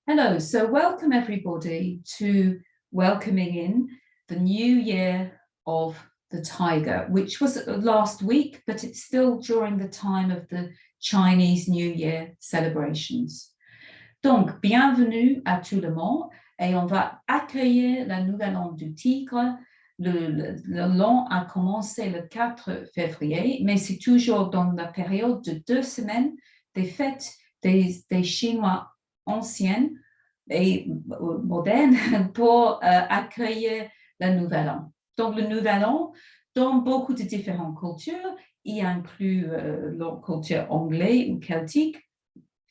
Hello, so welcome everybody to welcoming in the new year of the tiger, which was last week, but it's still during the time of the Chinese New Year celebrations. Donc, bienvenue à tout le monde et on va accueillir la nouvelle an du tigre. L'an a commencé le 4 février, mais c'est toujours dans la période de 2 semaines des fêtes des Chinois anciennes et modernes pour accueillir le nouvel an. Donc, le nouvel an, dans beaucoup de différentes cultures, y inclut la culture anglaise ou celtique,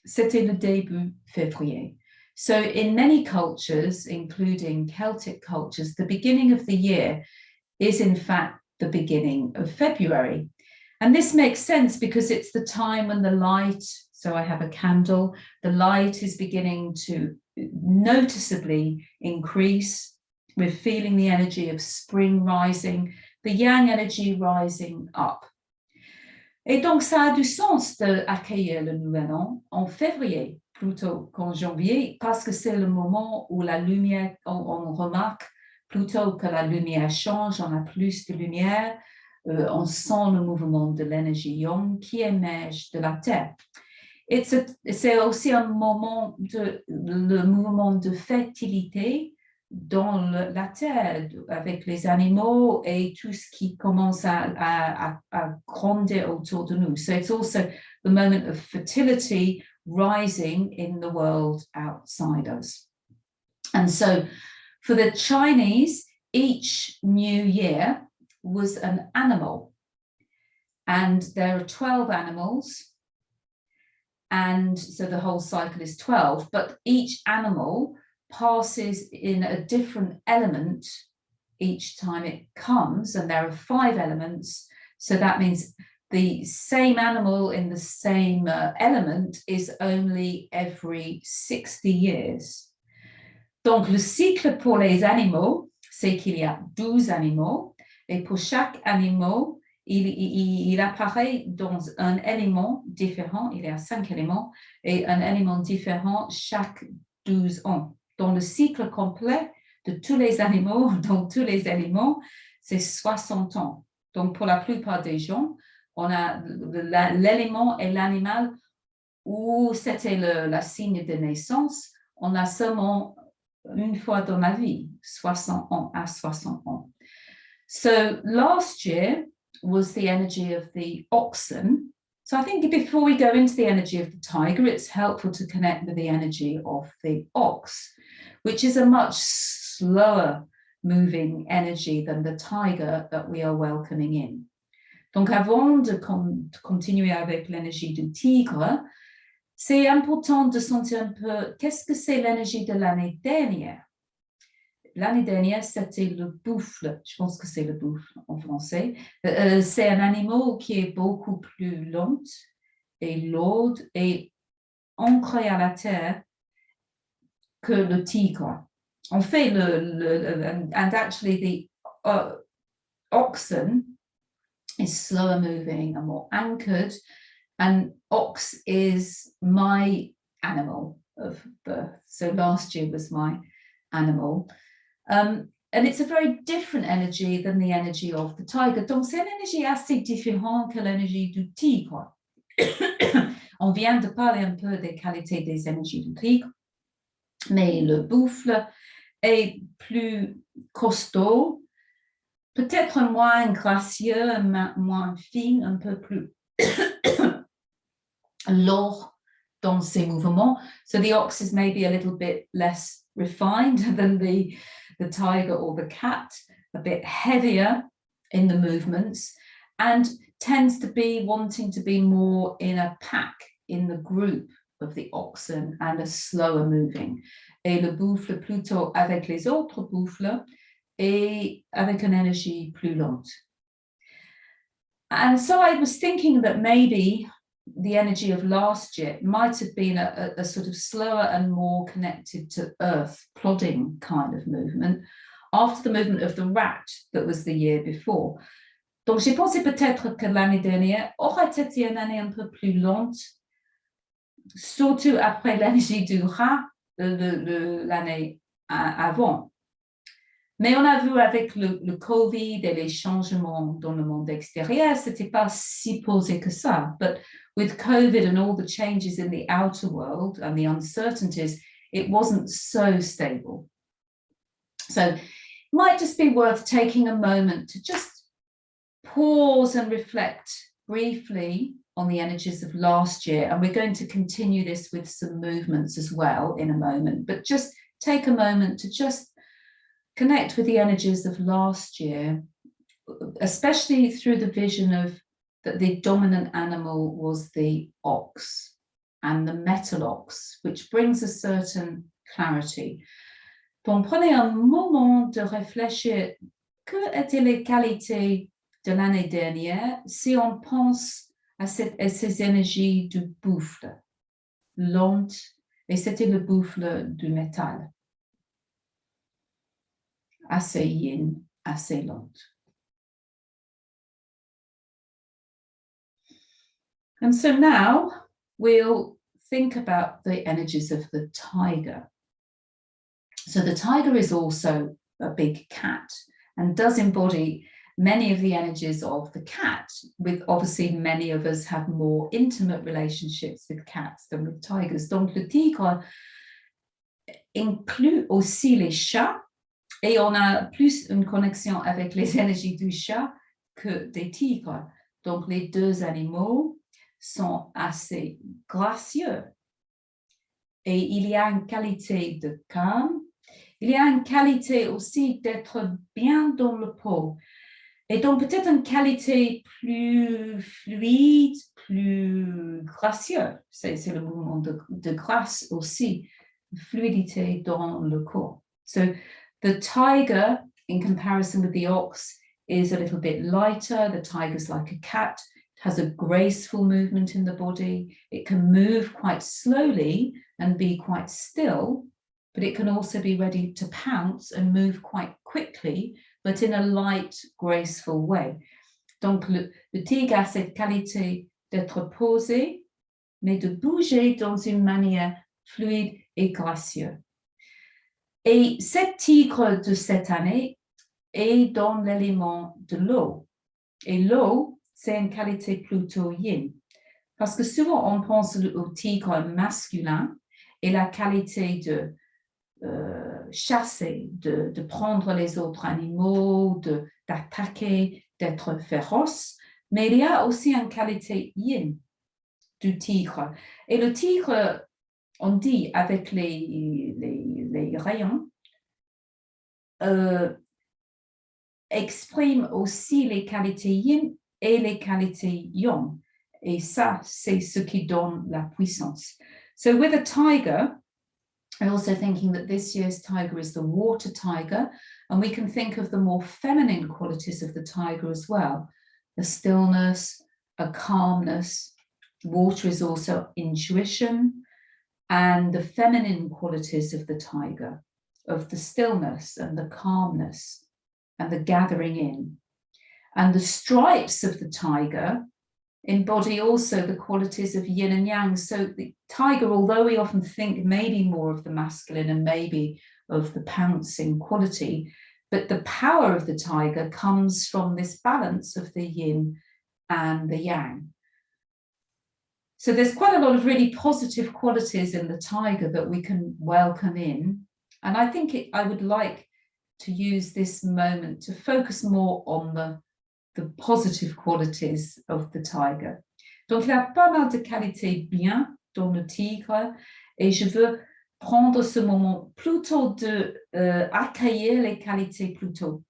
c'était le début février. So in many cultures, including Celtic cultures, the beginning of the year is in fact the beginning of February. And this makes sense because it's the time when the light, so I have a candle, the light is beginning to noticeably increase. We're feeling the energy of spring rising, the yang energy rising up. Et donc, ça a du sens d'accueillir le nouvel an en février plutôt qu'en janvier, parce que c'est le moment où la lumière, on remarque plutôt que la lumière change, on a plus de lumière, on sent le mouvement de l'énergie yang qui émerge de la Terre. C'est aussi un moment le mouvement de fertilité dans la terre, avec les animaux et tout ce qui commence à grandir autour de nous. So it's also the moment of fertility rising in the world outside us. And so for the Chinese, each new year was an animal. And there are 12 animals. And so the whole cycle is 12, but each animal passes in a different element each time it comes, and there are 5 elements, so that means the same animal in the same element is only every 60 years. Donc le cycle pour les animaux, c'est qu'il y a 12 animaux, et pour chaque animal, il apparaît dans un élément différent, il y a 5 éléments, et un élément différent chaque 12 ans. Dans le cycle complet de tous les animaux, dans tous les éléments, c'est 60 ans. Donc, pour la plupart des gens, on a l'élément et l'animal où c'était la signe de naissance, on a seulement une fois dans la vie, 60 ans à 60 ans. So, last year was the energy of the oxen. So I think before we go into the energy of the tiger, it's helpful to connect with the energy of the ox, which is a much slower moving energy than the tiger that we are welcoming in. Donc avant de continuer avec l'énergie du tigre, c'est important de sentir un peu qu'est-ce que c'est l'énergie de l'année dernière. L'année dernière, c'était le buffle. Je pense que c'est le buffle en français. C'est un animal qui est beaucoup plus lent et lourd et ancré à la terre que le tigre. En fait, and actually the oxen is slower moving and more anchored, and ox is my animal of birth. So last year was my animal. And it's a very different energy than the energy of the tiger. Donc, c'est une énergie assez différente que l'énergie du tigre. On vient de parler un peu des qualités des énergies du tigre, mais le buffle est plus costaud, peut-être moins gracieux, moins fin, un peu plus lourd dans ses mouvements. So the ox is maybe a little bit less refined than the tiger or the cat, a bit heavier in the movements, and tends to be wanting to be more in a pack, in the group of the oxen, and a slower moving. Et le buffle plutôt avec les autres buffles et avec une énergie plus lente. And so I was thinking that maybe the energy of last year might have been a sort of slower and more connected to earth, plodding kind of movement, after the movement of the rat that was the year before. Donc j'ai pensé peut-être que l'année dernière aurait été une année un peu plus lente, surtout après l'énergie du rat, l'année avant. Mais on a vu avec le Covid et les changements dans le monde extérieur, c'était pas si posé que ça. But with COVID and all the changes in the outer world and the uncertainties, it wasn't so stable. So it might just be worth taking a moment to just pause and reflect briefly on the energies of last year. And we're going to continue this with some movements as well in a moment, but just take a moment to just connect with the energies of last year, especially through the vision of that the dominant animal was the ox and the metal ox, which brings a certain clarity. Donc, prenez un moment de réfléchir que étaient les qualités de l'année dernière si on pense à ces énergies du buffle, lente, et c'était le buffle du métal. Assez yin, assez lente. And so now we'll think about the energies of the tiger. So the tiger is also a big cat and does embody many of the energies of the cat, with obviously many of us have more intimate relationships with cats than with tigers. Donc le tigre inclut aussi les chats, et on a plus une connexion avec les énergies du chat que des tigres. Donc les deux animaux sont assez gracieux. Et il y a une qualité de calme. Il y a une qualité aussi d'être bien dans le pot. Et donc peut-être une qualité plus fluide, plus gracieux. C'est le mouvement de grâce aussi. Fluidité dans le corps. So the tiger, in comparison with the ox, is a little bit lighter. The tiger's like a cat. It has a graceful movement in the body. It can move quite slowly and be quite still, but it can also be ready to pounce and move quite quickly, but in a light, graceful way. Donc, le tigre a cette qualité d'être posé, mais de bouger dans une manière fluide et gracieuse. Et cet tigre de cette année est dans l'élément de l'eau. Et l'eau, c'est une qualité plutôt yin. Parce que souvent, on pense au tigre masculin et la qualité de chasser, de prendre les autres animaux, d'attaquer, d'être féroce. Mais il y a aussi une qualité yin du tigre. Et le tigre, on dit avec les rayons, exprime aussi les qualités yin et les qualités yang. Et ça, c'est ce qui donne la puissance. So with a tiger, I'm also thinking that this year's tiger is the water tiger, and we can think of the more feminine qualities of the tiger as well. A stillness, a calmness. Water is also intuition, and the feminine qualities of the tiger, of the stillness and the calmness and the gathering in. And the stripes of the tiger embody also the qualities of yin and yang. So the tiger, although we often think maybe more of the masculine and maybe of the pouncing quality, but the power of the tiger comes from this balance of the yin and the yang. So there's quite a lot of really positive qualities in the tiger that we can welcome in. And I think I would like to use this moment to focus more on the positive qualities of the tiger. Donc, il y a pas mal de qualités bien dans le tigre, et je veux prendre ce moment plutôt de accueillir les qualités plutôt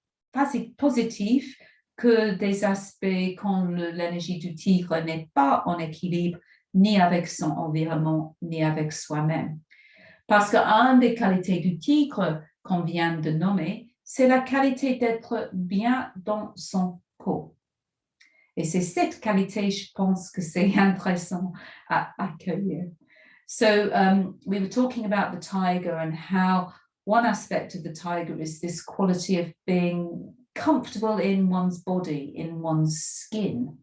positives que des aspects quand l'énergie du tigre n'est pas en équilibre ni avec son environnement, ni avec soi-même. Parce qu'une des qualités du tigre qu'on vient de nommer, c'est la qualité d'être bien dans son corps. Et c'est cette qualité, je pense que c'est intéressant à accueillir. So we were talking about the tiger and how one aspect of the tiger is this quality of being comfortable in one's body, in one's skin.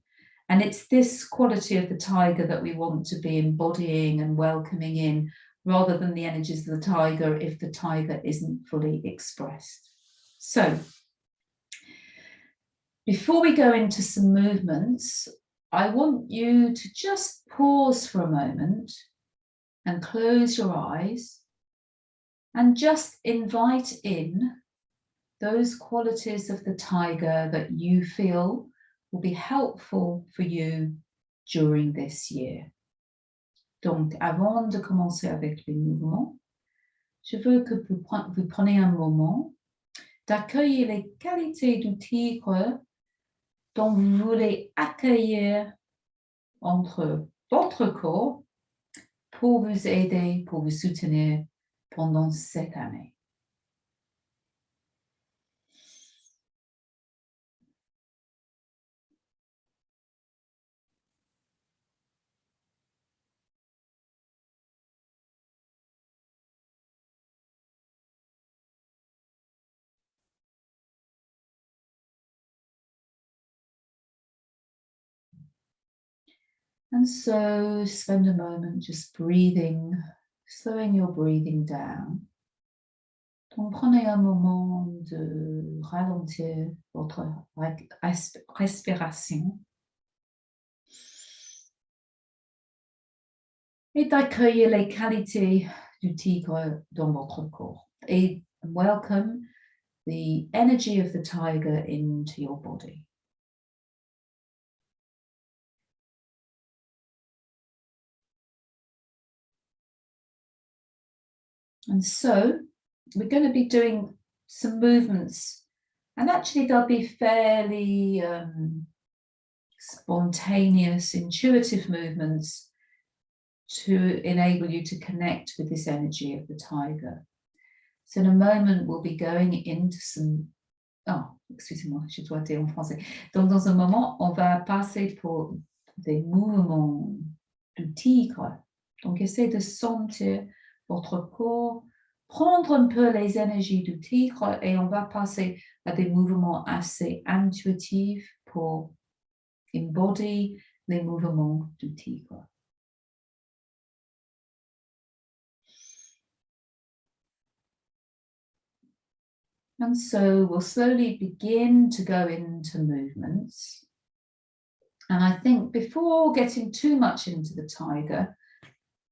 And it's this quality of the tiger that we want to be embodying and welcoming in rather than the energies of the tiger if the tiger isn't fully expressed. So, before we go into some movements, I want you to just pause for a moment and close your eyes and just invite in those qualities of the tiger that you feel will be helpful for you during this year. Donc, avant de commencer avec les mouvements, je veux que vous preniez un moment d'accueillir les qualités du tigre dont vous voulez accueillir entre votre corps pour vous aider, pour vous soutenir pendant cette année. And so spend a moment just breathing, slowing your breathing down. Donc prenez un moment de ralentir votre respiration et d'accueillir les qualités du tigre dans votre corps. Et welcome the energy of the tiger into your body. And so we're going to be doing some movements, and actually they'll be fairly spontaneous, intuitive movements to enable you to connect with this energy of the tiger. So in a moment, we'll be going into some... Oh, excusez-moi, je dois dire en français. Donc dans un moment, on va passer pour des mouvements du tigre. Donc essayez de sentir votre corps, prendre un peu les énergies du tigre et on va passer à des mouvements assez intuitifs pour embody les mouvements du tigre. And so we'll slowly begin to go into movements. And I think before getting too much into the tiger,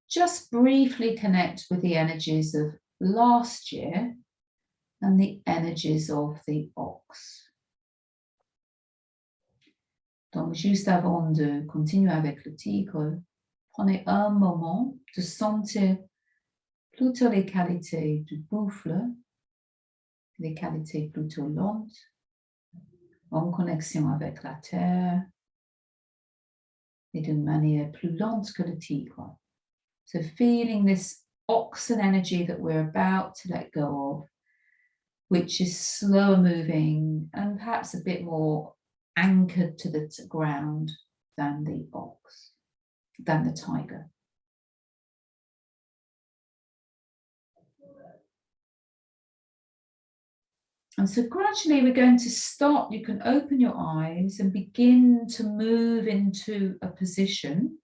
just briefly connect with the energies of last year and the energies of the ox. Donc, juste avant de continuer avec le tigre, prenez un moment de sentir plutôt les qualités du buffle, les qualités plutôt lentes, en connexion avec la terre, et d'une manière plus lente que le tigre. So feeling this oxen energy that we're about to let go of, which is slower moving and perhaps a bit more anchored to the ground than the ox, than the tiger. And so gradually we're going to start, you can open your eyes and begin to move into a position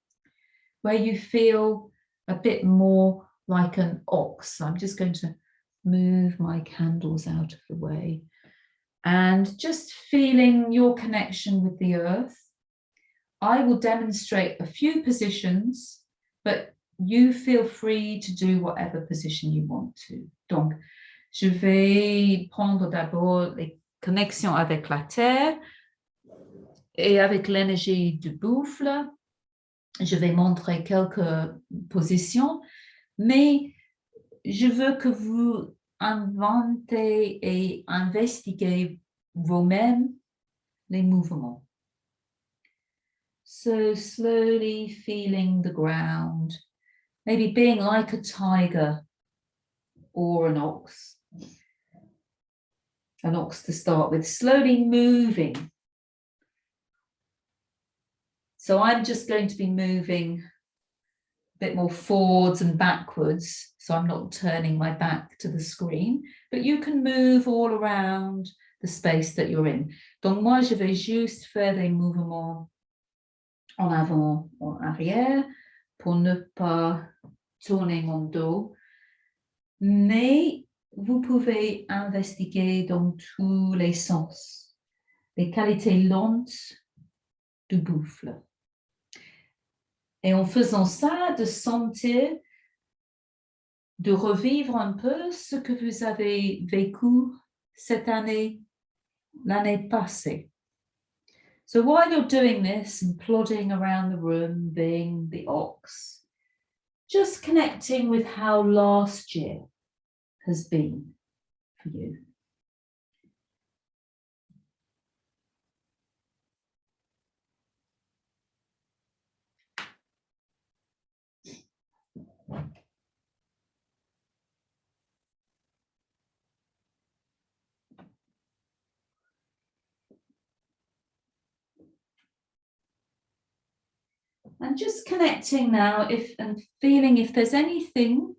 where you feel a bit more like an ox. So I'm just going to move my candles out of the way and just feeling your connection with the earth. I will demonstrate a few positions, but you feel free to do whatever position you want to. Donc, je vais prendre d'abord les connexions avec la terre et avec l'énergie du buffle. Je vais montrer quelques positions, mais je veux que vous inventez et investiguez vous-même les mouvements. So slowly feeling the ground, maybe being like a tiger or an ox. An ox to start with, slowly moving. So I'm just going to be moving a bit more forwards and backwards, so I'm not turning my back to the screen, but you can move all around the space that you're in. Donc moi, je vais juste faire des mouvements en avant, en arrière, pour ne pas tourner mon dos, mais vous pouvez investiguer dans tous les sens les qualités lentes du buffle. Et en faisant ça, de sentir, de revivre un peu ce que vous avez vécu cette année, l'année passée. So while you're doing this and plodding around the room, being the ox, just connecting with how last year has been for you. And just connecting now and feeling if there's anything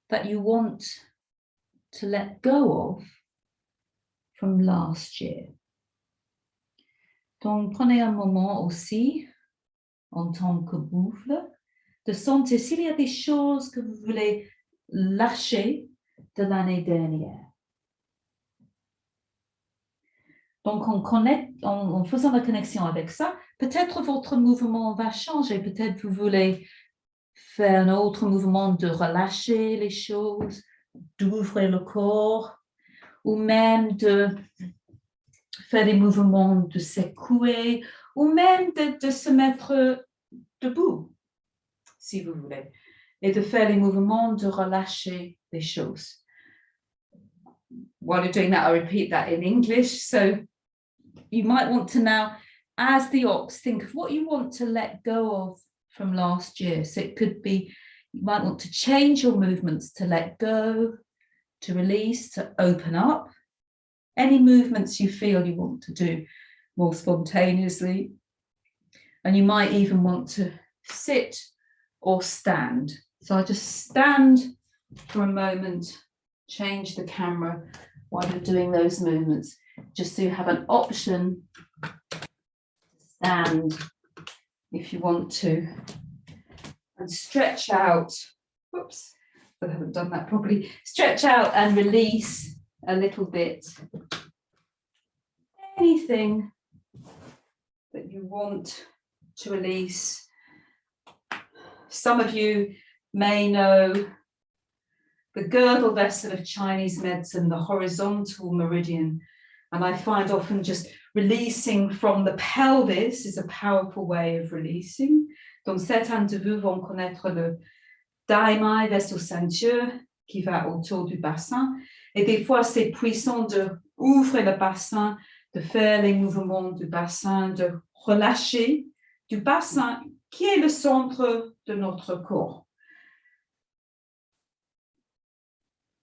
that you want to let go of from last year. Donc, prenez un moment aussi, en tant que buffle, de sentir s'il y a des choses que vous voulez lâcher de l'année dernière. Donc, en faisant la connexion avec ça, peut-être votre mouvement va changer. Peut-être vous voulez faire un autre mouvement de relâcher les choses, d'ouvrir le corps, ou même de faire des mouvements de secouer, ou même de se mettre debout, si vous voulez, et de faire les mouvements de relâcher les choses. While you're doing that, I repeat that in English. So you might want to now, as the ox, think of what you want to let go of from last year. So it could be, you might want to change your movements to let go, to release, to open up. Any movements you feel you want to do more spontaneously. And you might even want to sit or stand. So I just stand for a moment, change the camera while you're doing those movements, just so you have an option to stand if you want to, and stretch out. Whoops, I haven't done that properly. Stretch out and release a little bit. Anything that you want to release. Some of you may know the girdle vessel of Chinese medicine, the horizontal meridian. And I find often just releasing from the pelvis is a powerful way of releasing. Donc, certains de vous vont connaître le daimai vaisseau ceinture qui va autour du bassin. Et des fois, c'est puissant de ouvrir le bassin, de faire les mouvements du bassin, de relâcher du bassin qui est le centre de notre corps.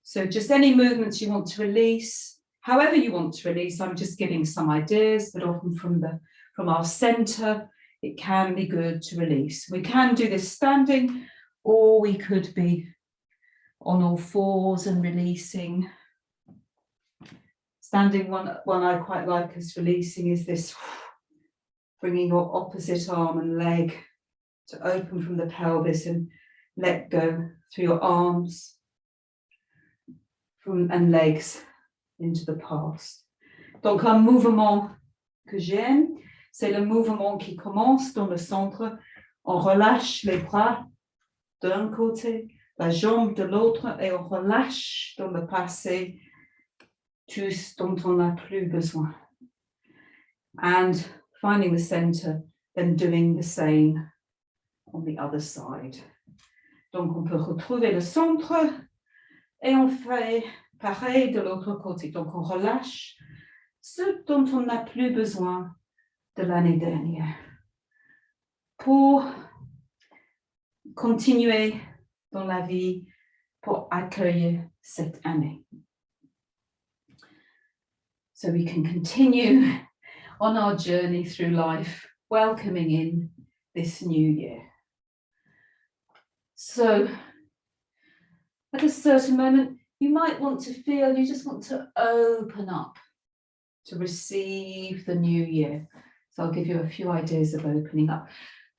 So just any movements you want to release, however you want to release, I'm just giving some ideas, but often from our center, it can be good to release. We can do this standing, or we could be on all fours and releasing. Standing one I quite like as releasing is this, bringing your opposite arm and leg to open from the pelvis and let go through your arms and legs into the past. Donc un mouvement que j'aime, c'est le mouvement qui commence dans le centre. On relâche les bras d'un côté, la jambe de l'autre, et on relâche dans le passé tout ce dont on n'a plus besoin. And finding the center, then doing the same on the other side. Donc on peut retrouver le centre et on fait pareil de l'autre côté. Donc on relâche ce dont on n'a plus besoin de l'année dernière pour continuer dans la vie, pour accueillir cette année. So we can continue on our journey through life, welcoming in this new year. So at a certain moment, you might want to feel, you just want to open up to receive the new year. So I'll give you a few ideas of opening up.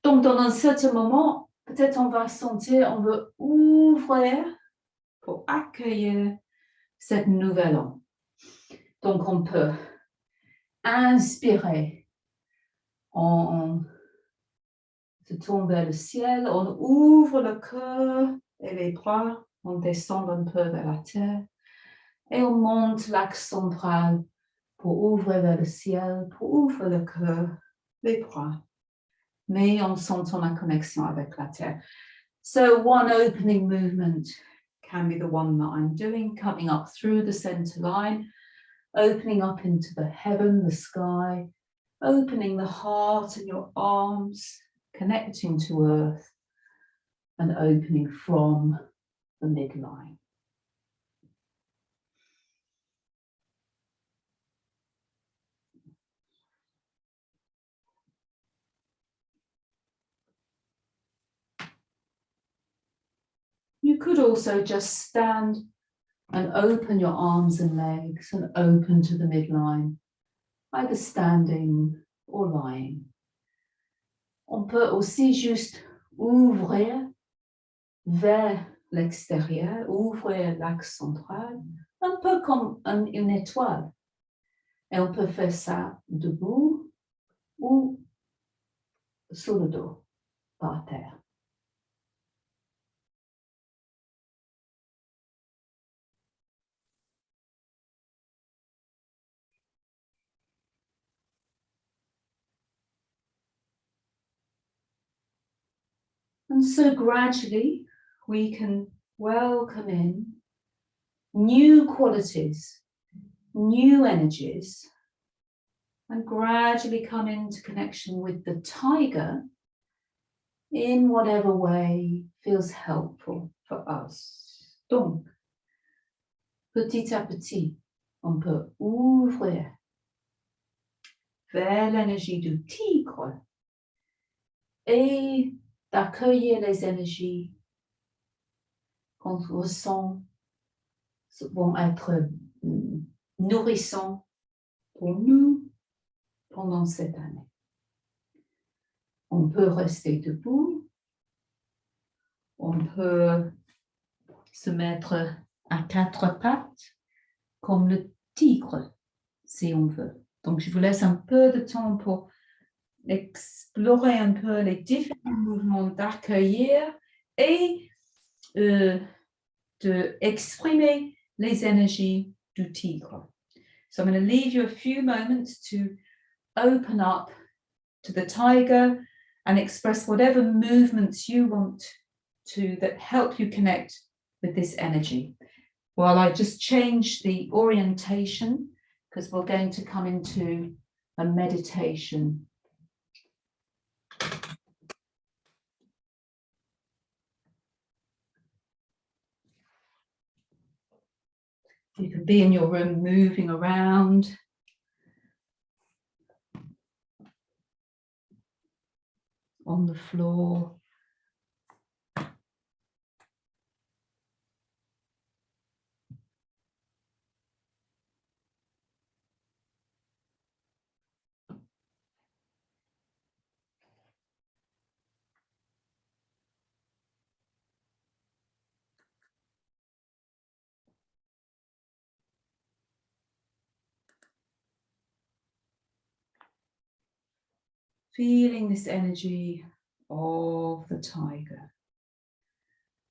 Donc, dans un certain moment, Peut-être on va sentir, on veut ouvrir pour accueillir cette nouvelle an. Donc on peut inspirer, on se tourne vers le ciel, on ouvre le cœur et les bras, on descend un peu vers la terre et on monte l'axe central pour ouvrir vers le ciel, pour ouvrir le cœur, les bras, mais en sentant la connexion avec la terre. So one opening movement can be the one that I'm doing, coming up through the center line, opening up into the heaven, the sky, opening the heart and your arms, connecting to earth, and opening from the midline. You could also just stand and open your arms and legs and open to the midline, either standing or lying. On peut aussi juste ouvrir vers l'extérieur, ouvrir l'axe central, un peu comme une étoile. Et on peut faire ça debout ou sur le dos, par terre. And so gradually we can welcome in new qualities, new energies, and gradually come into connection with the tiger in whatever way feels helpful for us. Donc, petit à petit, on peut ouvrir vers l'énergie du tigre et d'accueillir les énergies qu'on ressent vont être nourrissants pour nous pendant cette année. On peut rester debout, on peut se mettre à quatre pattes comme le tigre, si on veut. Donc, je vous laisse un peu de temps pour explorer un peu les différents mouvements d'accueillir et d'exprimer les énergies du tigre. So I'm going to leave you a few moments to open up to the tiger and express whatever movements you want to that help you connect with this energy. While I just change the orientation, because we're going to come into a meditation. You can be in your room moving around. On the floor. Feeling this energy of the tiger.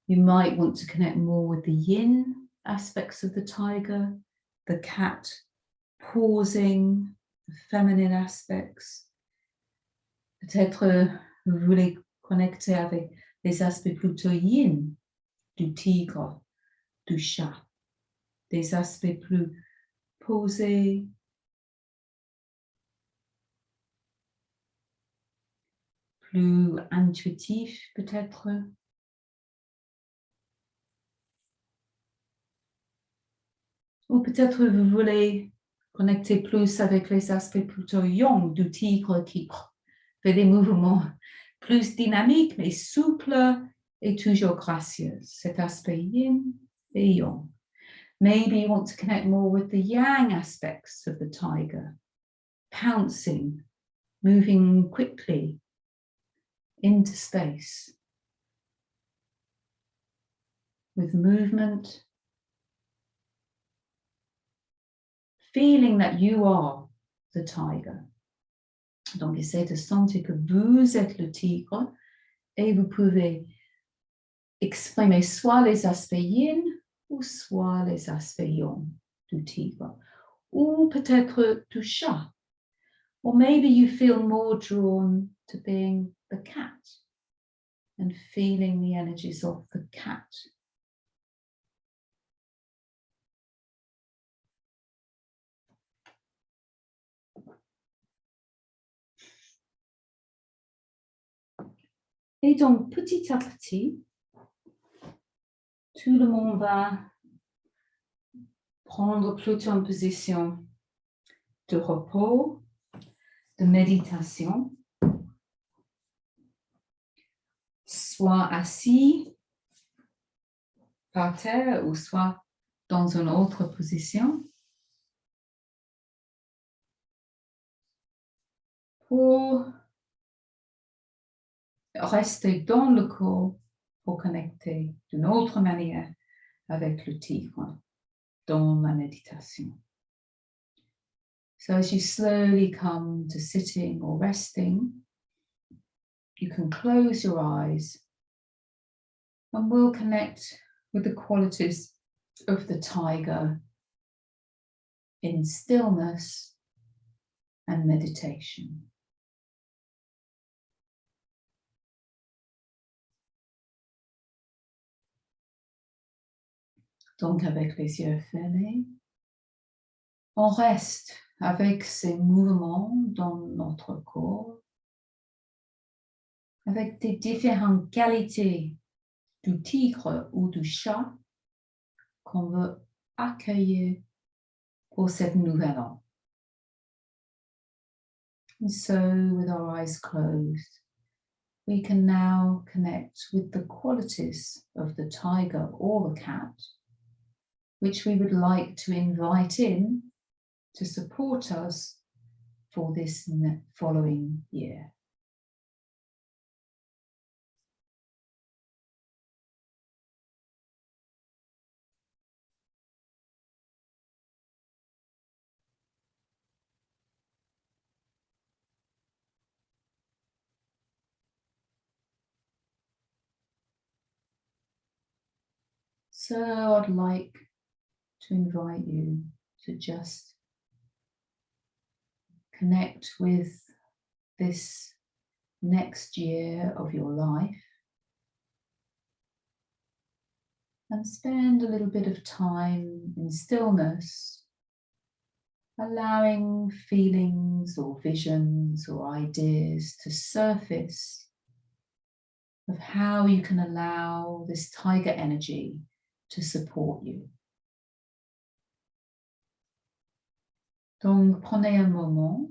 You might want to connect more with the yin aspects of the tiger, the cat pausing, the feminine aspects. Peut-être vous voulez connecter avec les aspects plutôt yin du tigre, du chat, des aspects plus posés, plus intuitifs peut-être. Ou peut-être vous voulez connecter plus avec les aspects plutôt yang du tigre qui fait des mouvements plus dynamiques mais souples et toujours gracieux. Cet aspect yin et yang. Maybe you want to connect more with the yang aspects of the tiger. Pouncing, moving quickly into space. with movement, feeling that you are the tiger. Donc, essayez de sentir que vous êtes le tigre et vous pouvez exprimer soit les aspects yin ou soit les aspects yang du tigre, ou peut-être du chat. Or maybe you feel more drawn to being the cat and feeling the energies of the cat. Et donc, petit à petit, tout le monde va prendre plutôt une position de repos, de méditation, soit assis par terre ou soit dans une autre position, pour rester dans le corps, pour connecter d'une autre manière avec le tigre dans la méditation. So as you slowly come to sitting or resting, you can close your eyes and we'll connect with the qualities of the tiger in stillness and meditation. Donc avec les yeux fermés, on reste avec ces mouvements dans notre corps, avec des différentes qualités du tigre ou du chat qu'on veut accueillir pour cette nouvelle an. And so, with our eyes closed, we can now connect with the qualities of the tiger or the cat, which we would like to invite in to support us for this following year. So I'd like to invite you to just connect with this next year of your life and spend a little bit of time in stillness, allowing feelings or visions or ideas to surface of how you can allow this tiger energy to support you. Donc, prenez un moment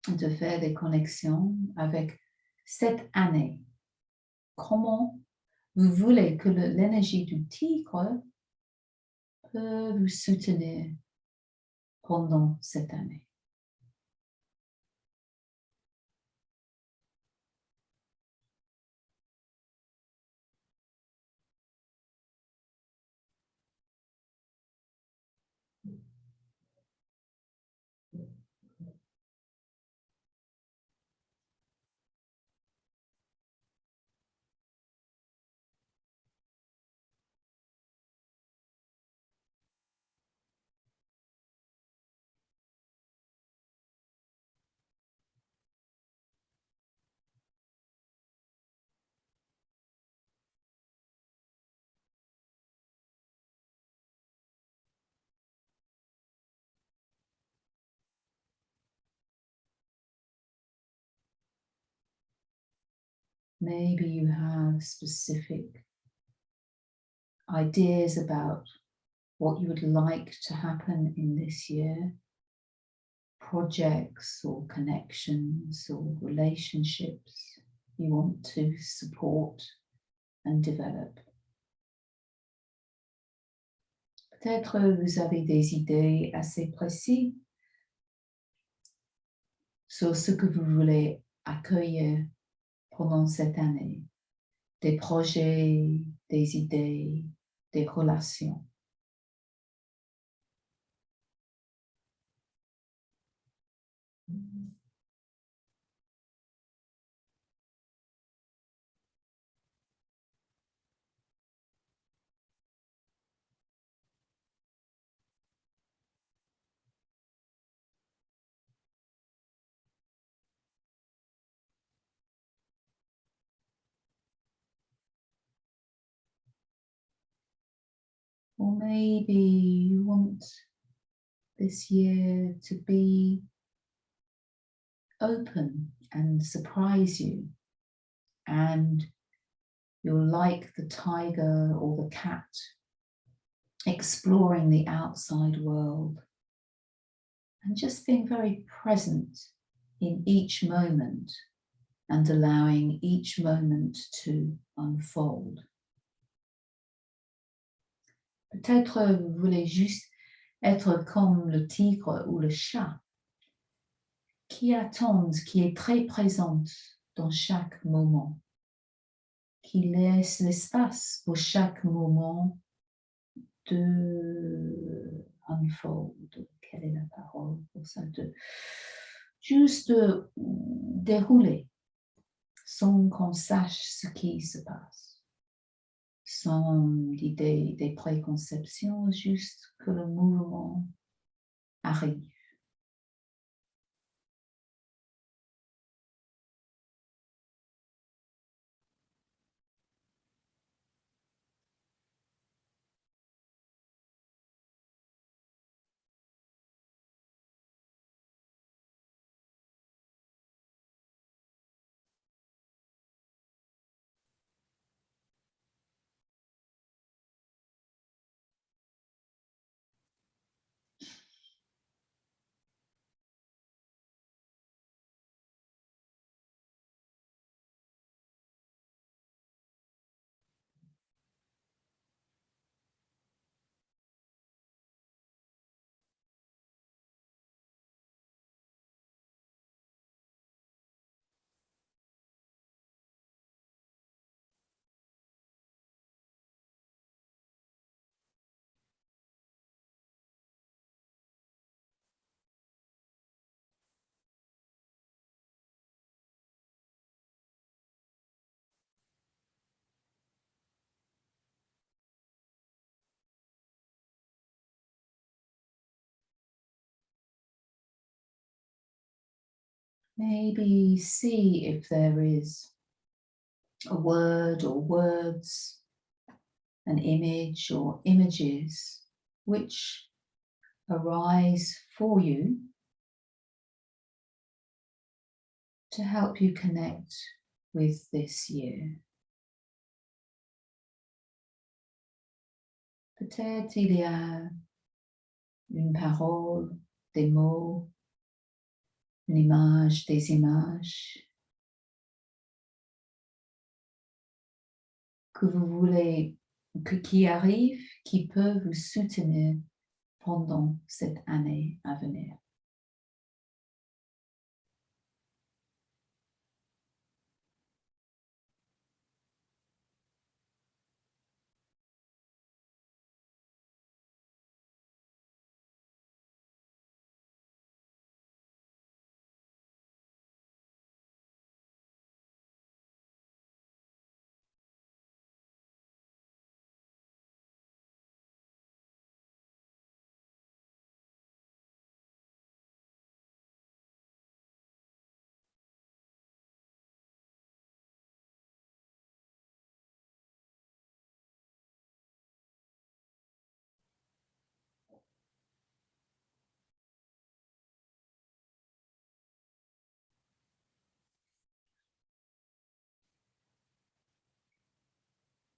de faire des connexions avec cette année. Comment vous voulez que l'énergie du tigre peut vous soutenir pendant cette année. Maybe you have specific ideas about what you would like to happen in this year, projects or connections or relationships you want to support and develop. Peut-être vous avez des idées assez précises sur ce que vous voulez accueillir pendant cette année. Des projets, des idées, des relations. Or maybe you want this year to be open and surprise you, and you're like the tiger or the cat, exploring the outside world and just being very present in each moment and allowing each moment to unfold. Peut-être vous voulez juste être comme le tigre ou le chat qui attendent, qui est très présente dans chaque moment, qui laisse l'espace pour chaque moment de unfold. Quelle est la parole pour ça? Juste de dérouler sans qu'on sache ce qui se passe, sans l'idée des préconceptions, juste que le mouvement arrive. Maybe see if there is a word or words, an image or images which arise for you to help you connect with this year. Peut-être il y a une parole, des mots, une image, des images que vous voulez, qui arrivent, qui peuvent vous soutenir pendant cette année à venir.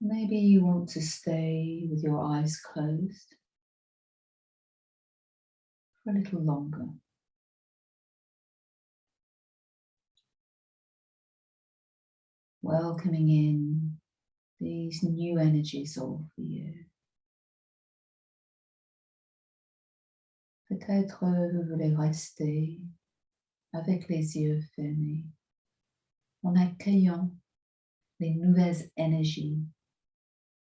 Maybe you want to stay with your eyes closed for a little longer. Welcoming in these new energies of the year. Peut-être vous voulez rester avec les yeux fermés en accueillant les nouvelles énergies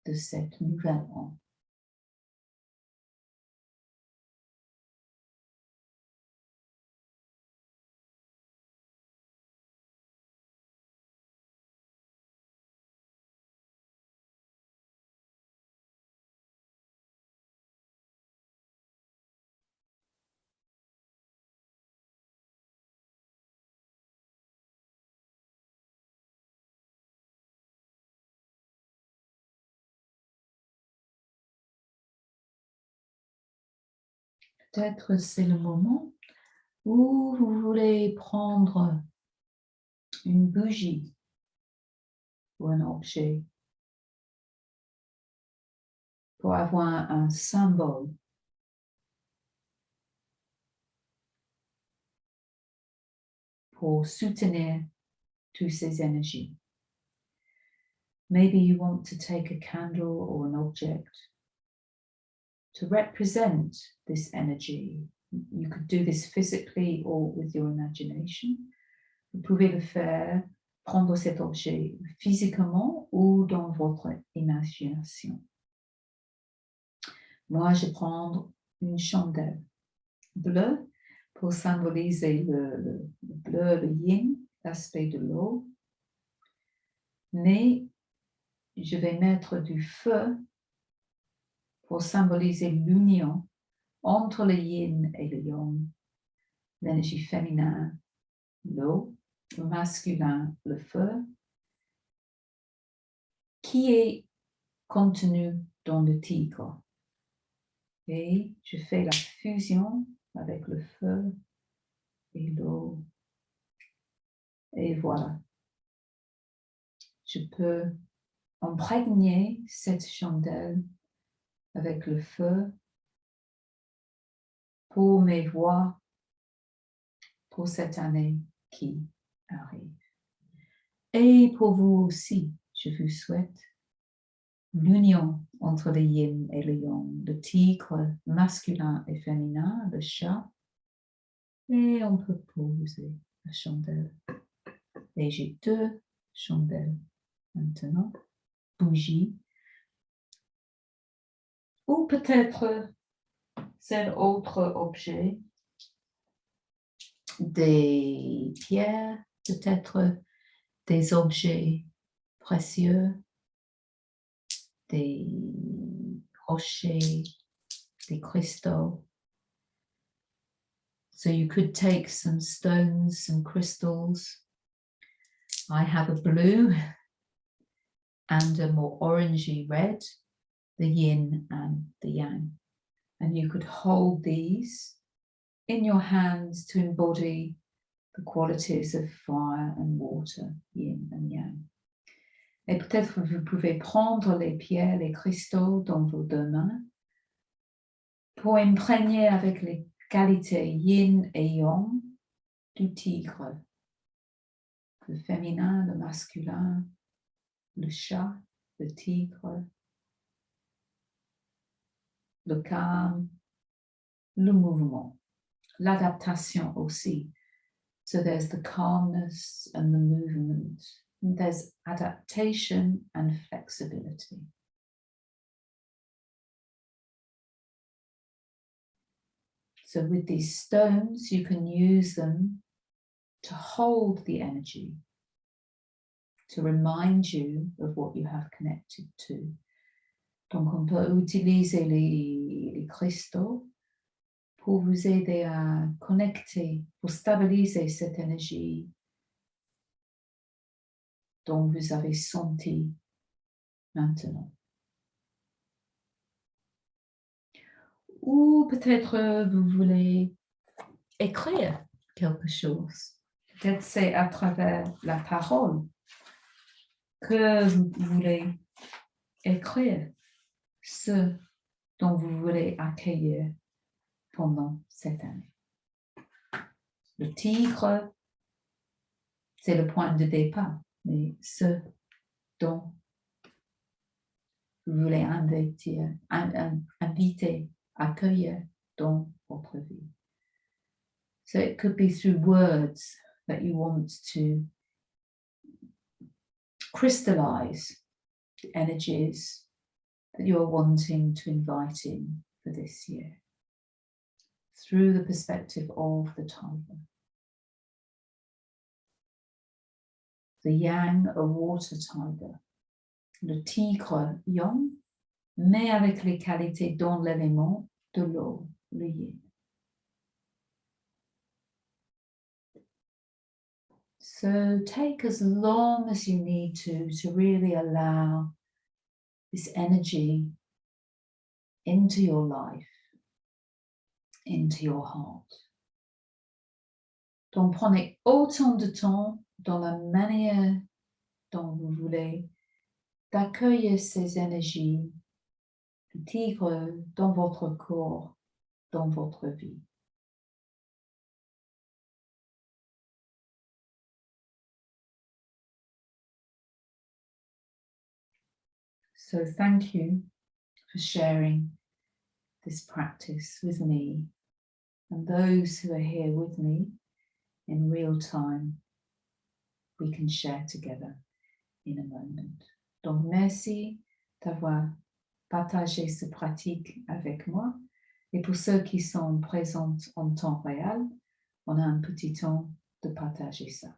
de cet nouvel an. Peut-être c'est le moment où vous voulez prendre une bougie ou un objet pour avoir un symbole pour soutenir toutes ces énergies. Maybe you want to take a candle or an object to represent this energy. You could do this physically or with your imagination. Vous pouvez le faire, prendre cet objet physiquement ou dans votre imagination. Moi, je prends une chandelle bleue pour symboliser le bleu, le yin, l'aspect de l'eau. Mais je vais mettre du feu pour symboliser l'union entre le yin et le yang, l'énergie féminin, l'eau, le masculin, le feu, qui est contenu dans le tigre. Et je fais la fusion avec le feu et l'eau. Et voilà. Je peux imprégner cette chandelle avec le feu pour mes voix pour cette année qui arrive. Et pour vous aussi, je vous souhaite l'union entre le yin et le yang, le tigre masculin et féminin, le chat. Et on peut poser la chandelle. Et j'ai 2 chandelles maintenant, bougies. Ou peut-être c'est autre objet, des pierres, peut-être des objets précieux, des rochers, des cristaux. So you could take some stones, some crystals. I have a blue and a more orangey red, the yin and the yang. And you could hold these in your hands to embody the qualities of fire and water, yin and yang. Et peut-être vous pouvez prendre les pierres, les cristaux dans vos 2 mains pour imprégner avec les qualités yin et yang du tigre, le féminin, le masculin, le chat, le tigre, le calme, le mouvement, l'adaptation aussi. So there's the calmness and the movement. And there's adaptation and flexibility. So with these stones, you can use them to hold the energy, to remind you of what you have connected to. Donc on peut utiliser les cristaux pour vous aider à connecter, pour stabiliser cette énergie dont vous avez senti maintenant. Ou peut-être vous voulez écrire quelque chose. Peut-être c'est à travers la parole que vous voulez écrire ce dont vous voulez accueillir pendant cette année. Le tigre, c'est le point de départ, mais ce dont vous voulez inviter, accueillir dans votre vie. So it could be through words that you want to crystallize the energies that you're wanting to invite in for this year through the perspective of the tiger. The yang, a water tiger. Le tigre yang, mais avec les qualités dans l'élément de l'eau, le yin. So take as long as you need to really allow this energy into your life, into your heart. Donc prenez autant de temps dans la manière dont vous voulez d'accueillir ces énergies du tigre dans votre corps, dans votre vie. So thank you for sharing this practice with me and those who are here with me in real time. We can share together in a moment. Donc merci d'avoir partagé cette pratique avec moi. Et pour ceux qui sont présents en temps réel, on a un petit temps de partager ça.